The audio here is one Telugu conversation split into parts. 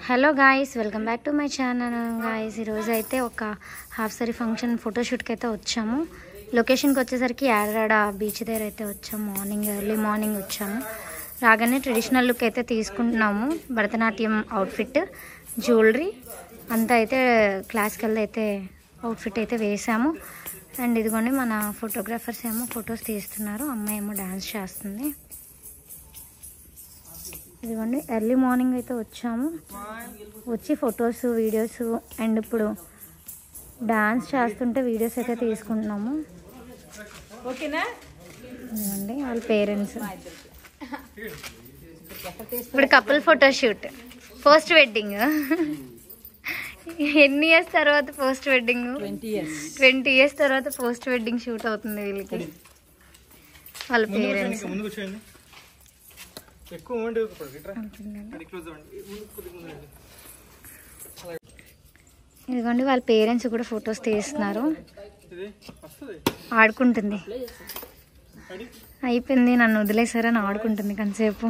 Hello guys, welcome back to my channel. Guys, ఈరోజు అయితే ఒక హాఫ్ సారీ ఫంక్షన్ ఫోటోషూట్కి అయితే వచ్చాము. లొకేషన్కి వచ్చేసరికి యారాడ బీచ్ దగ్గర అయితే వచ్చాము. ఎర్లీ మార్నింగ్ వచ్చాము. రాగానే ట్రెడిషనల్ లుక్ అయితే తీసుకుంటున్నాము. భరతనాట్యం అవుట్ఫిట్, జ్యువెలరీ అంతా అయితే క్లాసికల్ అయితే అవుట్ఫిట్ అయితే వేసాము. అండ్ ఇదిగోండి మన ఫోటోగ్రాఫర్స్ ఏమో ఫొటోస్ తీస్తున్నారు. అమ్మాయి ఏమో డాన్స్ చేస్తుంది. ఇదిగోండి ఎర్లీ మార్నింగ్ అయితే వచ్చాము. వచ్చి ఫొటోస్, వీడియోస్ అండ్ ఇప్పుడు డాన్స్ చేస్తుంటే వీడియోస్ అయితే తీసుకుంటున్నాము. ఇదిగోండి వాళ్ళ పేరెంట్స్. ఇప్పుడు కపుల్ ఫోటోషూట్, పోస్ట్ వెడ్డింగ్. ఎన్ని ఇయర్స్ తర్వాత పోస్ట్ వెడ్డింగ్? 20 years తర్వాత పోస్ట్ వెడ్డింగ్ షూట్ అవుతుంది వీళ్ళకి. వాళ్ళ పేరెంట్స్. ఇదిగోండి వాళ్ళ పేరెంట్స్ కూడా ఫొటోస్ తీస్తున్నారు. ఆడుకుంటుంది. అయిపోయింది, నన్ను వదిలేసారని ఆడుకుంటుంది కొంతసేపు.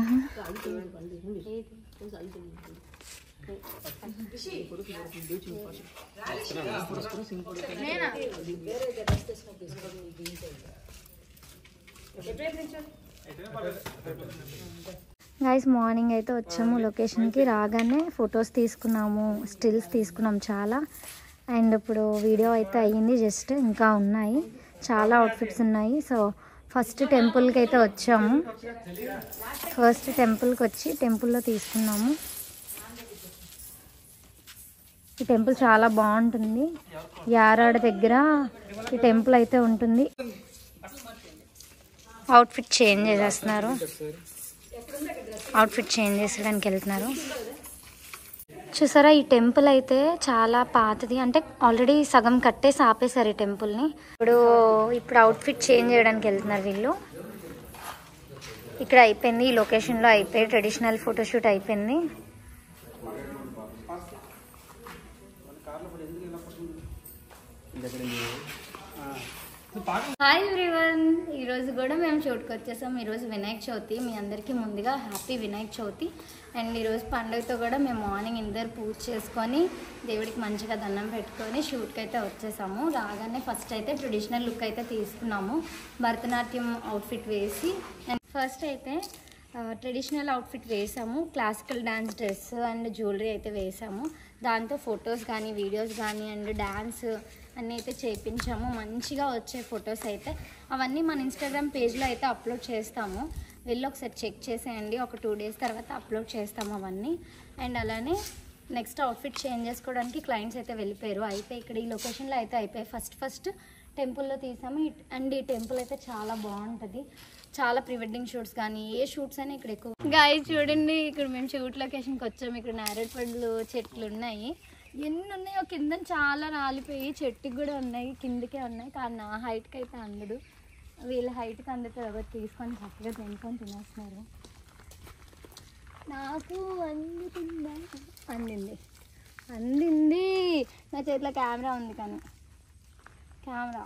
గైస్, మార్నింగ్ అయితే వచ్చాము లొకేషన్కి. రాగానే ఫొటోస్ తీసుకున్నాము, స్టిల్స్ తీసుకున్నాము చాలా. అండ్ ఇప్పుడు వీడియో అయితే అయ్యింది, జస్ట్ ఇంకా ఉన్నాయి, చాలా అవుట్ఫిట్స్ ఉన్నాయి. సో ఫస్ట్ టెంపుల్కి అయితే వచ్చాము. ఫస్ట్ టెంపుల్కి వచ్చి టెంపుల్లో తీసుకున్నాము. ఈ టెంపుల్ చాలా బాగుంటుంది. యారాడ దగ్గర ఈ టెంపుల్ అయితే ఉంటుంది. అవుట్ఫిట్ చేంజ్ చేసేస్తున్నారు. అవుట్ఫిట్ చేంజ్ చేసడానికి వెళ్తున్నారు. చూసారా, ఈ టెంపుల్ అయితే చాలా పాతది. అంటే ఆల్రెడీ సగం కట్టేసి ఆపేశారు ఈ టెంపుల్ని. ఇప్పుడు అవుట్ఫిట్ చేంజ్ చేయడానికి వెళ్తున్నారు వీళ్ళు. ఇక్కడ అయిపోయింది, ఈ లొకేషన్లో అయిపోయి ట్రెడిషనల్ ఫోటోషూట్ అయిపోయింది. హాయ్ ఎవ్రీవన్, ఈరోజు కూడా మేము షూట్కి వచ్చేసాం. ఈరోజు వినాయక చవితి. మీ అందరికీ ముందుగా హ్యాపీ వినాయక చవితి. అండ్ ఈరోజు పండుగతో కూడా మేము మార్నింగ్ ఇందరు పూజ చేసుకొని దేవుడికి మంచిగా దండం పెట్టుకొని షూట్కి అయితే వచ్చేసాము. రాగానే ఫస్ట్ అయితే ట్రెడిషనల్ లుక్ అయితే తీసుకున్నాము, భరతనాట్యం అవుట్ఫిట్ వేసి. అండ్ ఫస్ట్ అయితే ట్రెడిషనల్ అవుట్ఫిట్ వేసాము, classical dance dress and jewellery అయితే వేసాము. దాంతో ఫొటోస్ కానీ వీడియోస్ కానీ అండ్ డ్యాన్స్ అన్నీ అయితే చేయించాము. మంచిగా వచ్చే ఫొటోస్ అయితే అవన్నీ మన ఇన్స్టాగ్రామ్ పేజ్లో అయితే అప్లోడ్ చేస్తాము. వెళ్ళి ఒకసారి చెక్ చేసేయండి. ఒక 2 days తర్వాత అప్లోడ్ చేస్తాము అవన్నీ. అండ్ అలానే నెక్స్ట్ అవుట్ఫిట్ చేంజ్ చేసుకోవడానికి క్లయింట్స్ అయితే వెళ్ళిపోయారు. అయితే ఇక్కడ ఈ లొకేషన్లో అయితే అయిపోయాయి. ఫస్ట్ టెంపుల్లో తీసాము. అండ్ ఈ టెంపుల్ అయితే చాలా బాగుంటుంది. చాలా ప్రీ వెడ్డింగ్ షూట్స్ కానీ ఏ షూట్స్ అయినా ఇక్కడ ఎక్కువ. గాయ్స్ చూడండి, ఇక్కడ మేము షూట్ లొకేషన్కి వచ్చాము. ఇక్కడ నేరేడు పళ్ళు చెట్లు ఉన్నాయి. ఎన్ని ఉన్నాయో, కింద చాలా రాలిపోయి చెట్టుకి కూడా ఉన్నాయి, కిందకే ఉన్నాయి. కానీ నా హైట్కి అయితే అందడు. వీళ్ళ హైట్కి అందుతుంది ఒకటి తీసుకొని చక్కగా తినుకొని తినేస్తున్నారు. నాకు అందింది. నా చేతిలో కెమెరా ఉంది, కానీ కెమెరా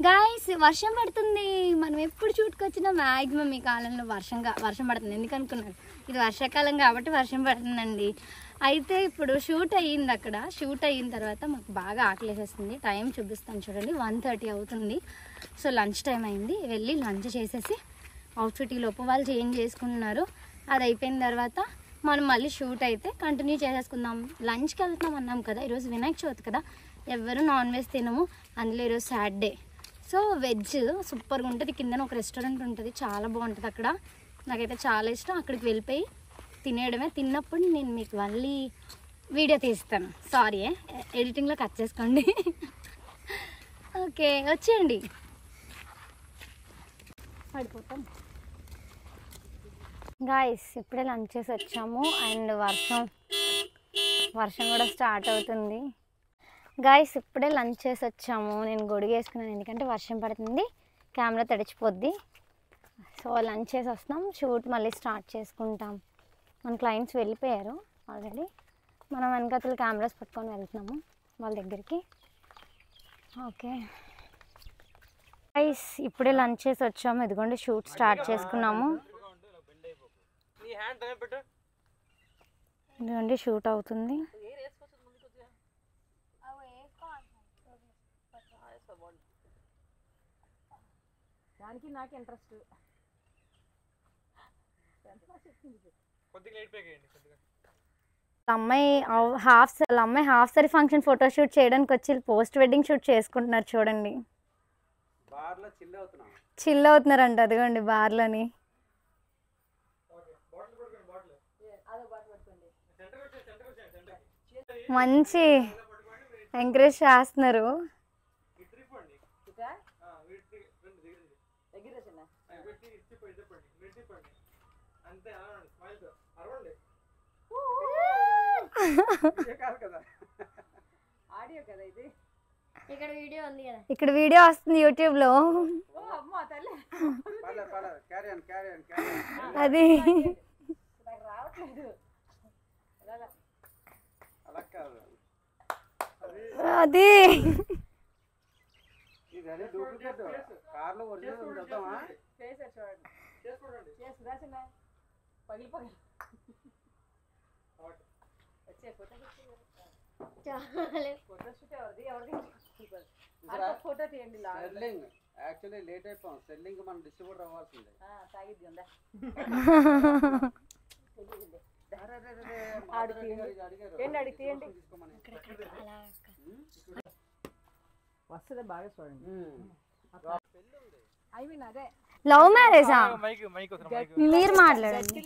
గాయ్స్ వర్షం పడుతుంది. మనం ఎప్పుడు షూట్కి వచ్చినా మ్యాక్సిమం ఈ కాలంలో వర్షం పడుతుంది. ఎందుకు అనుకున్నారు? ఇది వర్షాకాలం కాబట్టి వర్షం పడుతుందండి. అయితే ఇప్పుడు షూట్ అయ్యింది. అక్కడ షూట్ అయిన తర్వాత మాకు బాగా ఆకలేసేస్తుంది. టైం చూపిస్తాను చూడండి, 1:30 అవుతుంది. సో లంచ్ టైం అయింది. వెళ్ళి లంచ్ చేసేసి అవుట్ఫిట్ ఈ లోపు వాళ్ళు చేంజ్ చేసుకుంటున్నారు. అది అయిపోయిన తర్వాత మనం మళ్ళీ షూట్ అయితే కంటిన్యూ చేసేసుకుందాం. లంచ్కి వెళ్తున్నాం అన్నాం కదా, ఈరోజు వినాయక చవితి కదా, ఎవరు నాన్ వెజ్ తినము. అందులో ఈరోజు సాటర్డే. సో వెజ్ సూపర్గా ఉంటుంది. కింద ఒక రెస్టారెంట్ ఉంటుంది, చాలా బాగుంటుంది అక్కడ. నాకైతే చాలా ఇష్టం. అక్కడికి వెళ్ళిపోయి తినేయడమే. తిన్నప్పుడు నేను మీకు మళ్ళీ వీడియో తీస్తాను. సారీ, ఎడిటింగ్లో కట్ చేసుకోండి. ఓకే, వచ్చేయండి, పడిపోతాం. గాయ్స్, ఇప్పుడే లంచ్ చేసి వచ్చాము. అండ్ వర్షం కూడా స్టార్ట్ అవుతుంది. గాయ్స్, ఇప్పుడే లంచ్ చేసి వచ్చాము. నేను గొడుగు వేసుకున్నాను, ఎందుకంటే వర్షం పడుతుంది, కెమెరా తడిచిపోద్ది. సో లంచ్ చేసి వస్తాం, షూట్ మళ్ళీ స్టార్ట్ చేసుకుంటాం. మన క్లయింట్స్ వెళ్ళిపోయారు ఆల్రెడీ. మనం వెనకాతలు కెమెరాస్ పట్టుకొని వెళ్తున్నాము వాళ్ళ దగ్గరికి. ఓకే. గైస్ ఇప్పుడే లంచ్ చేసి వచ్చాము. ఇదిగోండి షూట్ స్టార్ట్ చేసుకున్నాము. ఇదిగోండి షూట్ అవుతుంది. దానికి నాకు ఇంట్రెస్ట్. అమ్మాయి half sorry function photo shoot చేయడానికి వచ్చి పోస్ట్ వెడ్డింగ్ షూట్ చేసుకుంటున్నారు చూడండి. చిల్ అవుతున్నారంట. అదిగోండి బార్లోని మంచి ఎంకరేజ్ చేస్తున్నారు. ఇక్కడ వీడియో వస్తుంది యూట్యూబ్ లో. అది అది ఫోటో తీయండి. యాక్చువల్లీ లేట్ అయిపోయాం. సెల్లింగ్ మనం డిస్ట్రిబ్యూటర్ అవ్వాల్సిందే. తాగిద్ది ఉందా వస్తుంది బాగా చూడండి. లవ్ మ్యారేజా? మీరు మాట్లాడండి.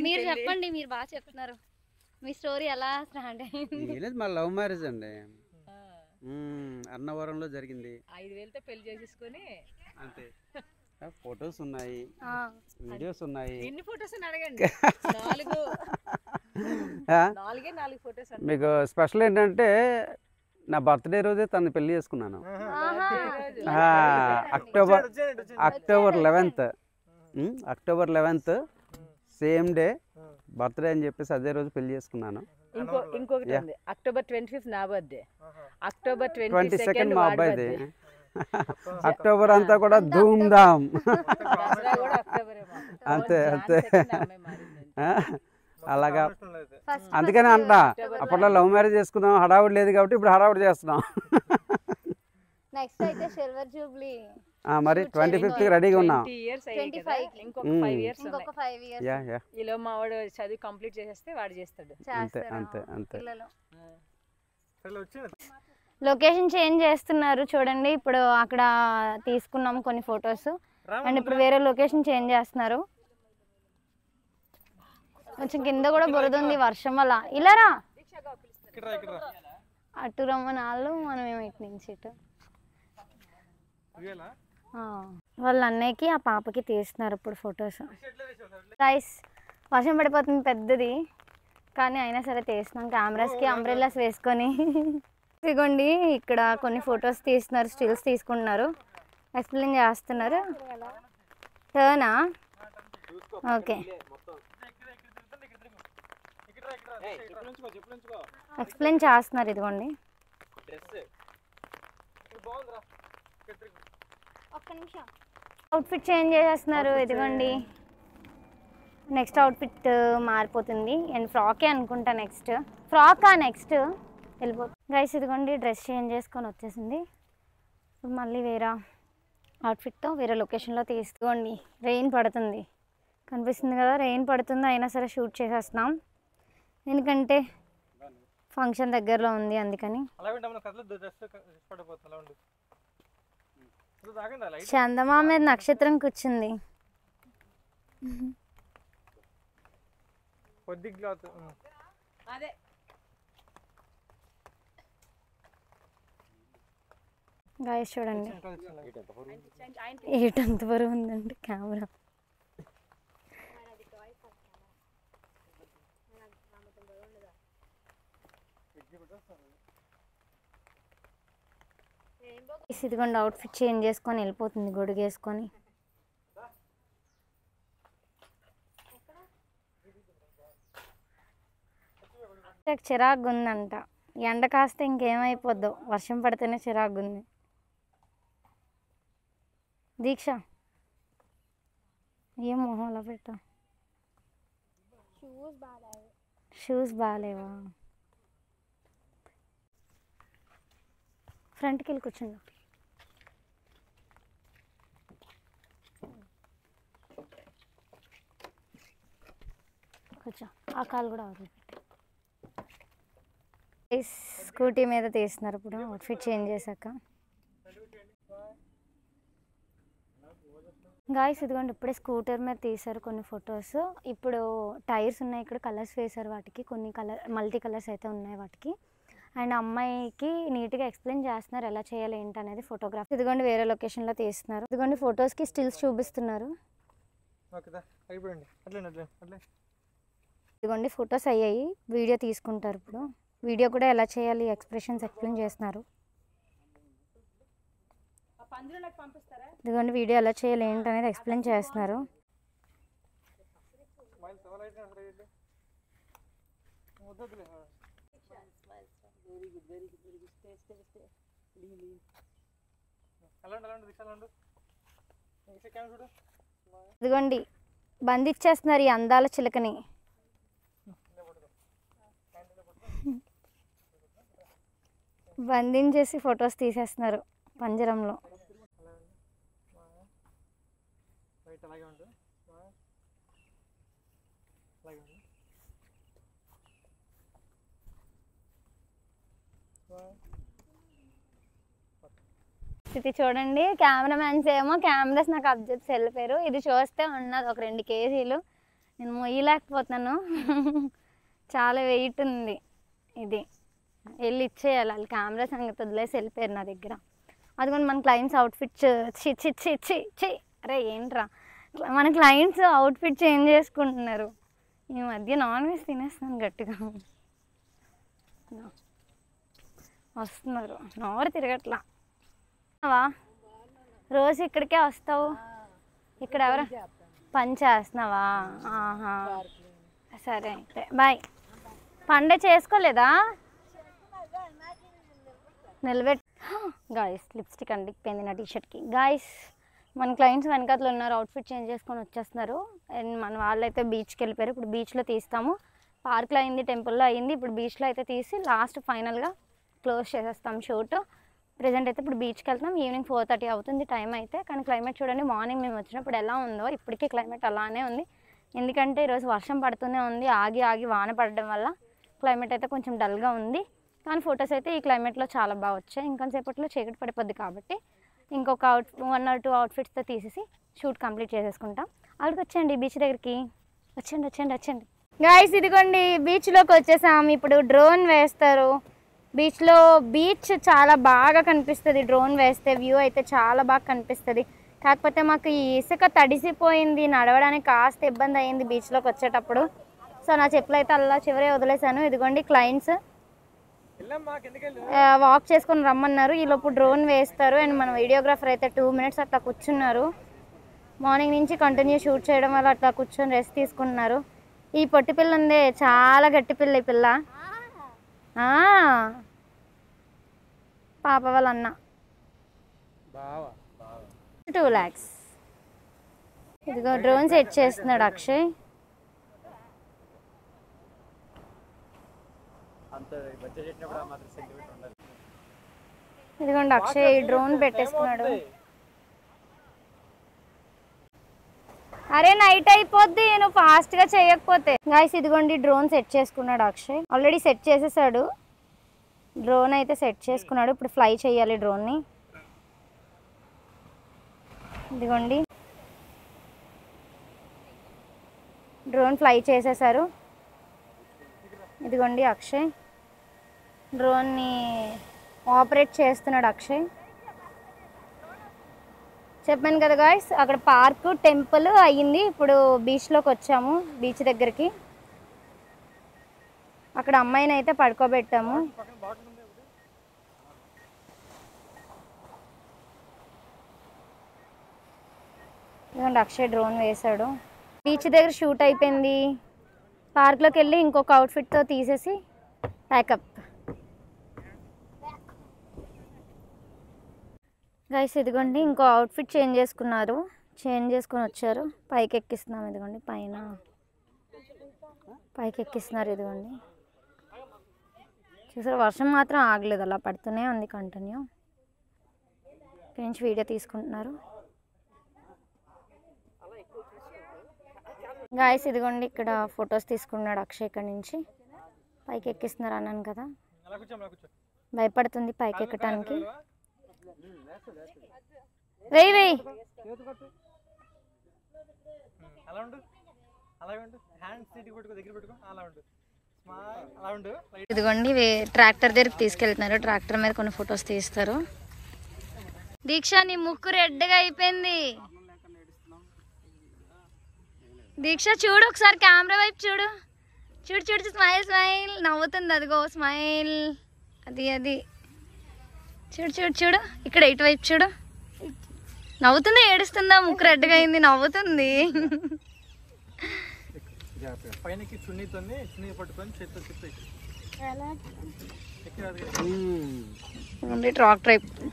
మీరు చెప్పండి. మీరు బాగా చెప్తున్నారు. మీ స్టోరీ ఎలా స్టార్ట్ అయింది? మా లవ్ మ్యారేజ్ అండి. అన్నవరంలో జరిగింది. 5,000తో పెళ్లి చేసేసుకొని అంతే. ఫొటోస్ ఉన్నాయి, వీడియోస్ ఉన్నాయి. ఎన్ని ఫొటోస్ అడగండి. 4 ఫొటోస్. మీకు స్పెషల్ ఏంటంటే నా బర్త్డే రోజే తను పెళ్లి చేసుకున్నాను. October 11th same day birthday అని చెప్పేసి అదే రోజు పెళ్లి చేసుకున్నాను. ఇంకొకటి అక్టోబర్ 25 నా బర్త్డే, అక్టోబర్ 22 మా అబ్బాయిది. అక్టోబర్ అంతా కూడా ధూమ్ ధామ్. అంతే అంతే. అలాగా. అందుకని అంట అప్పట్లో లవ్ మ్యారేజ్ చేసుకున్నాం, హడావుడి లేదు కాబట్టి ఇప్పుడు హడావుడి చేస్తున్నాం. నెక్స్ట్ అయితే సిల్వర్ జూబ్లీ మరి 25th రెడీగా ఉన్నాం. ఇంకొక 5 ఇయర్స్ ఈలో మా వాడు చదివి కంప్లీట్ చేసేస్తే వాడు చేస్తాడు. అంతే అంతే అంతే. లొకేషన్ చేంజ్ చేస్తున్నారు చూడండి. ఇప్పుడు అక్కడ తీసుకున్నాము కొన్ని ఫొటోస్ అండ్ ఇప్పుడు వేరే లొకేషన్ చేంజ్ చేస్తున్నారు. కొంచెం కింద కూడా బురద ఉంది వర్షం వల్ల. ఇలారా అటు రమ్మనాళ్ళు మనం ఏమో ఇటు నుంచి ఇటు. వాళ్ళ అన్నయ్యకి ఆ పాపకి తీస్తున్నారు ఇప్పుడు ఫొటోస్. గైస్ వర్షం పడిపోతుంది పెద్దది, కానీ అయినా సరే తీస్తున్నాం. కెమెరాస్కి అంబ్రెల్లాస్ వేసుకొని. ఇదిగోండి ఇక్కడ కొన్ని ఫొటోస్ తీస్తున్నారు, స్టిల్స్ తీసుకుంటున్నారు, ఎక్స్ప్లెయిన్ చేస్తున్నారు. టర్నా ఓకే. ఎక్స్ప్లెయిన్ చేస్తున్నారు. ఇదిగోండి అవుట్ఫిట్ చేంజ్ చేసేస్తున్నారు. ఇదిగోండి నెక్స్ట్ అవుట్ఫిట్ మారిపోతుంది. అండ్ ఫ్రాకే అనుకుంటా. నెక్స్ట్ వెళ్ళిపోతుంది. గైస్ ఇదిగోండి డ్రెస్ చేంజ్ చేసుకొని వచ్చేసింది. ఇప్పుడు మళ్ళీ వేరే అవుట్ఫిట్తో వేరే లొకేషన్లో తీసుకోండి. రెయిన్ పడుతుంది, కనిపిస్తుంది కదా, రెయిన్ పడుతుంది. అయినా సరే షూట్ చేసేస్తున్నాం ఎందుకంటే ఫంక్షన్ దగ్గరలో ఉంది అందుకని. చందమా మీద నక్షత్రం కూర్చుంది. గాయస్ చూడండి ఏటంత బరువు ఉందండి కెమెరా. ఇదిగోండి అవుట్ఫిట్ చేంజ్ చేసుకొని వెళ్ళిపోతుంది గొడుగు వేసుకొని. చిరాగ్గా ఉందంట. ఎండ కాస్తే ఇంకేమైపోద్దో, వర్షం పడితేనే చిరాగ్గా ఉంది. దీక్ష ఏం మొహం అలా పెట్టా? షూస్ బాగాలేవా? ఫ్రంట్కి వెళ్ళి కూర్చుండు. కూర్చో, ఆ కాలు కూడా వదిలి పెట్టు. స్కూటీ మీద తీస్తున్నారు ఇప్పుడు అవుట్ఫిట్ చేంజ్ చేశాక. గాయస్ ఇదిగోండి ఇప్పుడే స్కూటర్ మీద తీశారు కొన్ని ఫొటోస్. ఇప్పుడు టైర్స్ ఉన్నాయి ఇక్కడ, కలర్స్ వేశారు వాటికి, కొన్ని మల్టీ కలర్స్ అయితే ఉన్నాయి వాటికి. అండ్ అమ్మాయికి నీట్గా ఎక్స్ప్లెయిన్ చేస్తున్నారు ఎలా చేయాలి ఏంటి అనేది ఫోటోగ్రాఫ్. ఇదిగోండి వేరే లొకేషన్లో తీస్తున్నారు. ఇదిగోండి ఫొటోస్కి స్టిల్స్ చూపిస్తున్నారు. ఇదిగోండి ఫొటోస్ అయ్యాయి, వీడియో తీసుకుంటారు ఇప్పుడు. వీడియో కూడా ఎలా చేయాలి ఎక్స్ప్రెషన్స్ ఎక్స్ప్లెయిన్ చేస్తున్నారు. ఇదిగోండి వీడియో ఎలా చేయాలి ఏంటి అనేది ఎక్స్ప్లెయిన్ చేస్తున్నారు. ఇదిగోండి బంధించేస్తున్నారు ఈ అందాల చిలకని. బంధించేసి ఫొటోస్ తీసేస్తున్నారు పంజరంలో. ఇది చూడండి కెమెరామ్యాన్స్ ఏమో కెమెరాస్ నాకు అబ్జెక్ట్స్ వెళ్ళిపోయారు. ఇది చూస్తే ఉన్నది ఒక 2 కేజీలు, నేను మొయ్యలేకపోతున్నాను. చాలా వెయిట్ ఉంది. ఇది వెళ్ళి ఇచ్చేయాలి, వాళ్ళు కెమెరా సంగతి వదిలేసి వెళ్ళిపోయారు నా దగ్గర. అదిగోండి మన క్లయింట్స్ అవుట్ఫిట్ చి అరే ఏంట్రా, మన క్లయింట్స్ అవుట్ఫిట్ చేంజ్ చేసుకుంటున్నారు. ఈ మధ్య నాన్ వెజ్ తినేస్తున్నాను గట్టిగా, వస్తున్నారు నోరు తిరగట్లా. రోజు ఇక్కడికే వస్తావు, ఇక్కడ ఎవరు పని చేస్తున్నావా? ఆహా సరే అయితే బాయ్. పండే చేసుకోలేదా? నిలబెట్. గాయస్ లిప్స్టిక్ అంటికిపోయింది నా టీషర్ట్కి. గాయస్ మన క్లయింట్స్ వెనకాతలు ఉన్నారు, అవుట్ఫిట్ చేంజ్ చేసుకొని వచ్చేస్తున్నారు. అండ్ మన వాళ్ళైతే బీచ్కి వెళ్ళిపోయారు. ఇప్పుడు బీచ్లో తీస్తాము. పార్క్లో అయింది, టెంపుల్లో అయింది, ఇప్పుడు బీచ్లో అయితే తీసి లాస్ట్ ఫైనల్గా క్లోజ్ చేసేస్తాం షూట్. ప్రెజెంట్ అయితే ఇప్పుడు బీచ్కి వెళ్తాం. ఈవినింగ్ 4:30 అవుతుంది టైం అయితే. కానీ క్లైమేట్ చూడండి, మార్నింగ్ మేము వచ్చినప్పుడు ఎలా ఉందో ఇప్పటికీ క్లైమేట్ అలానే ఉంది. ఎందుకంటే ఈరోజు వర్షం పడుతూనే ఉంది, ఆగి ఆగి వాన పడడం వల్ల క్లైమేట్ అయితే కొంచెం డల్గా ఉంది. కానీ ఫొటోస్ అయితే ఈ క్లైమేట్లో చాలా బాగా వచ్చాయి. ఇంకొంతసేపట్లో చీకటి పడిపోద్ది కాబట్టి ఇంకొక 1 or 2 అవుట్ఫిట్స్తో తీసేసి షూట్ కంప్లీట్ చేసేసుకుంటాం. అక్కడికి వచ్చేయండి బీచ్ దగ్గరికి, వచ్చేయండి. గాయ్స్ ఇదిగోండి బీచ్లోకి వచ్చేసాం. ఇప్పుడు డ్రోన్ వేస్తారు బీచ్లో. బీచ్ చాలా బాగా కనిపిస్తుంది డ్రోన్ వేస్తే, వ్యూ అయితే చాలా బాగా కనిపిస్తుంది. కాకపోతే మాకు ఈ ఇసుక తడిసిపోయింది, నడవడానికి కాస్త ఇబ్బంది అయ్యింది బీచ్లోకి వచ్చేటప్పుడు. సో నా చెప్పులు అయితే అలా చివరే వదిలేశాను. ఇదిగోండి క్లయింట్స్ వాక్ చేసుకొని రమ్మన్నారు, ఈలోపు డ్రోన్ వేస్తారు. అండ్ మన వీడియోగ్రాఫర్ అయితే 2 minutes అట్లా కూర్చున్నారు. మార్నింగ్ నుంచి కంటిన్యూ షూట్ చేయడం వల్ల అట్లా కూర్చొని రెస్ట్ తీసుకుంటున్నారు. ఈ పొట్టి పిల్ల ఉందే చాలా గట్టి పిల్ల ఈ పిల్ల, పాప వాళ్ళ అన్న. 2 lakhs. ఇదిగో డ్రోన్ సెట్ చేస్తున్నాడు అక్షయ్. ఇదిగోండి అక్షయ్ డ్రోన్ పెట్టేసుకున్నాడు. అరే నైట్ అయిపోద్ది నువ్వు ఫాస్ట్గా చేయకపోతే. గాయ్స్ ఇదిగోండి డ్రోన్ సెట్ చేసుకున్నాడు అక్షయ్, ఆల్రెడీ సెట్ చేసేసాడు. డ్రోన్ అయితే సెట్ చేసుకున్నాడు, ఇప్పుడు ఫ్లై చేయాలి డ్రోన్ని. ఇదిగోండి డ్రోన్ ఫ్లై చేసేసారు. ఇదిగోండి అక్షయ్ డ్రోన్ని ఆపరేట్ చేస్తున్నాడు అక్షయ్. చెప్పాను కదా గాయ్స్, అక్కడ పార్క్ టెంపుల్ అయ్యింది. ఇప్పుడు బీచ్లోకి వచ్చాము, బీచ్ దగ్గరికి. అక్కడ అమ్మాయిని అయితే పడుకోబెట్టాము. ఇదిగోండి అక్షయ్ డ్రోన్ వేశాడు. బీచ్ దగ్గర షూట్ అయిపోయింది. పార్క్లోకి వెళ్ళి ఇంకొక అవుట్ఫిట్తో తీసేసి ప్యాకప్. గైస్ ఇదిగోండి ఇంకో అవుట్ఫిట్ చేంజ్ చేసుకొని వచ్చారు. పైకి ఎక్కిస్తున్నాం. ఇదిగోండి పైకి ఎక్కిస్తున్నారు. ఇదిగోండి చూసారు, వర్షం మాత్రం ఆగలేదు, అలా పడుతూనే ఉంది కంటిన్యూ. ఇక్కడి నుంచి వీడియో తీసుకుంటున్నారు. గాయస్ ఇదిగోండి ఇక్కడ ఫొటోస్ తీసుకున్నాడు అక్షయ్. ఇక్కడ నుంచి పైకి ఎక్కిస్తున్నారు అన్నాను కదా, భయపడుతుంది పైకి ఎక్కడానికి. వెయ్యి ఇదిగోండి ట్రాక్టర్ దగ్గరికి తీసుకెళ్తున్నారు. ట్రాక్టర్ మీద కొన్ని ఫొటోస్ తీస్తారు. దీక్ష నీ ముక్కు రెడ్గా అయిపోయింది. దీక్ష చూడు ఒకసారి కెమెరా వైపు చూడు. చూడు స్మైల్ నవ్వుతుంది. అదిగో స్మైల్, అది చూడు ఇక్కడ ఇటువైపు చూడు. నవ్వుతుంది, ఏడుస్తుందా? ముక్కు రెడ్గా అయింది, నవ్వుతుంది.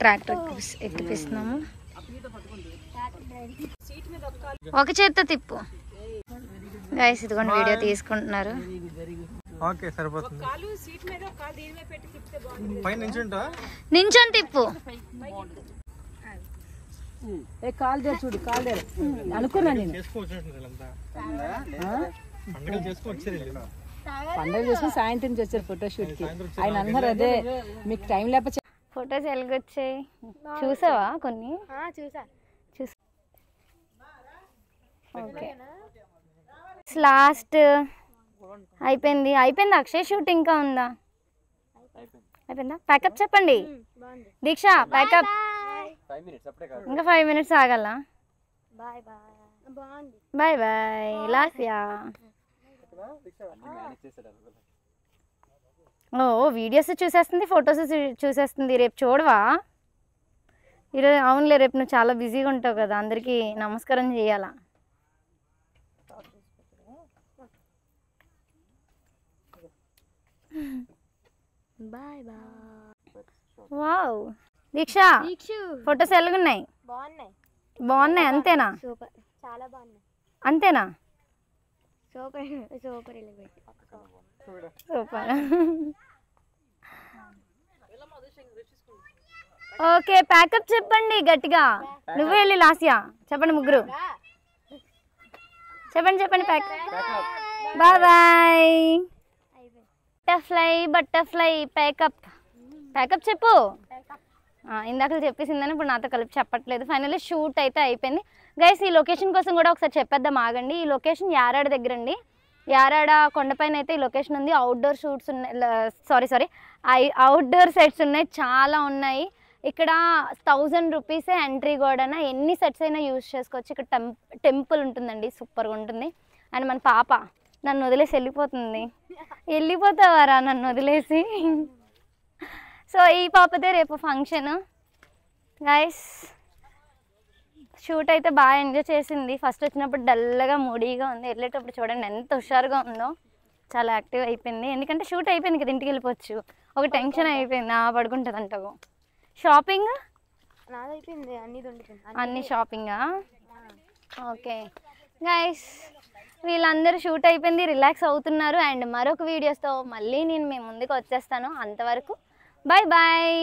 ట్రాక్టర్ ఎక్కిపిస్తున్నాము. ఒక చేత్తో తిప్పు. గైస్ ఇదిగోండి వీడియో తీసుకుంటున్నారు. నించొని తిప్పు. చూడు అనుకున్నా నేను పండుగ చేసుకుని సాయంత్రం నుంచి వచ్చారు ఫోటోషూట్ కి. ఆయన అన్నారు అదే మీకు టైం లేకపోతే ఫొటోస్ ఎలాగొచ్చాయి చూసావా? కొన్ని చూసా. ఓకే లాస్ట్ అయిపోయింది. అక్షయ్ షూట్ ఇంకా ఉందా? అయిపోయిందా? ప్యాకప్ చెప్పండి దీక్ష. ప్యాకప్ ఇంకా 5 minutes ఆగల. Bye bye Lasya. ఓ వీడియోస్ చూసేస్తుంది, ఫొటోస్ చూసేస్తుంది. రేపు చూడవా? ఈరోజు అవునులే, రేపు నువ్వు చాలా బిజీగా ఉంటావు కదా, అందరికీ నమస్కారం చేయాలా. వావ్ దీక్ష ఫొటోస్ ఎలాగున్నాయి? బాగున్నాయి అంతేనా? అంతేనా? సూపర్. ఓకే ప్యాకప్ చెప్పండి గట్టిగా. నువ్వే వెళ్ళి లాస్యా చెప్పండి, ముగ్గురు చెప్పండి pack up. Bye bye. Butterfly pack up చెప్పు. ఇందాక చెప్పేసిందని ఇప్పుడు నాతో కలిపి చెప్పట్లేదు. ఫైనల్లీ షూట్ అయితే అయిపోయింది. గైస్ ఈ లొకేషన్ కోసం కూడా ఒకసారి చెప్పేద్దాం ఆగండి. ఈ లొకేషన్ యారాడ దగ్గర అండి. యారాడ కొండపైన అయితే ఈ లొకేషన్ ఉంది. అవుట్డోర్ షూట్స్ ఉన్నాయి, సారీ అవుట్డోర్ సెట్స్ ఉన్నాయి, చాలా ఉన్నాయి. ఇక్కడ 1000 rupees ఎంట్రీ కూడా. ఎన్ని సెట్స్ అయినా యూజ్ చేసుకోవచ్చు. ఇక్కడ టెంపుల్ ఉంటుందండి, సూపర్గా ఉంటుంది. అండ్ మన పాప నన్ను వదిలేసి వెళ్ళిపోతావారా నన్ను వదిలేసి? సో ఈ పాపదే రేపు ఫంక్షన్. గైస్ షూట్ అయితే బాగా ఎంజాయ్ చేసింది. ఫస్ట్ వచ్చినప్పుడు డల్గా మూడీగా ఉంది, వెళ్ళేటప్పుడు చూడండి ఎంత హుషారుగా ఉందో, చాలా యాక్టివ్ అయిపోయింది. ఎందుకంటే షూట్ అయిపోయింది కదా, ఇంటికి వెళ్ళిపోవచ్చు. ఒక టెన్షన్ అయిపోయింది, పడుకుంటుంది అంటకు. షాపింగ్ అన్ని షాపింగా? ఓకే గైస్ వీళ్ళందరూ షూట్ అయిపోయింది, రిలాక్స్ అవుతున్నారు. అండ్ మరొక వీడియోస్తో మళ్ళీ నేను మీ ముందుకు వచ్చేస్తాను. అంతవరకు బాయ్ బాయ్.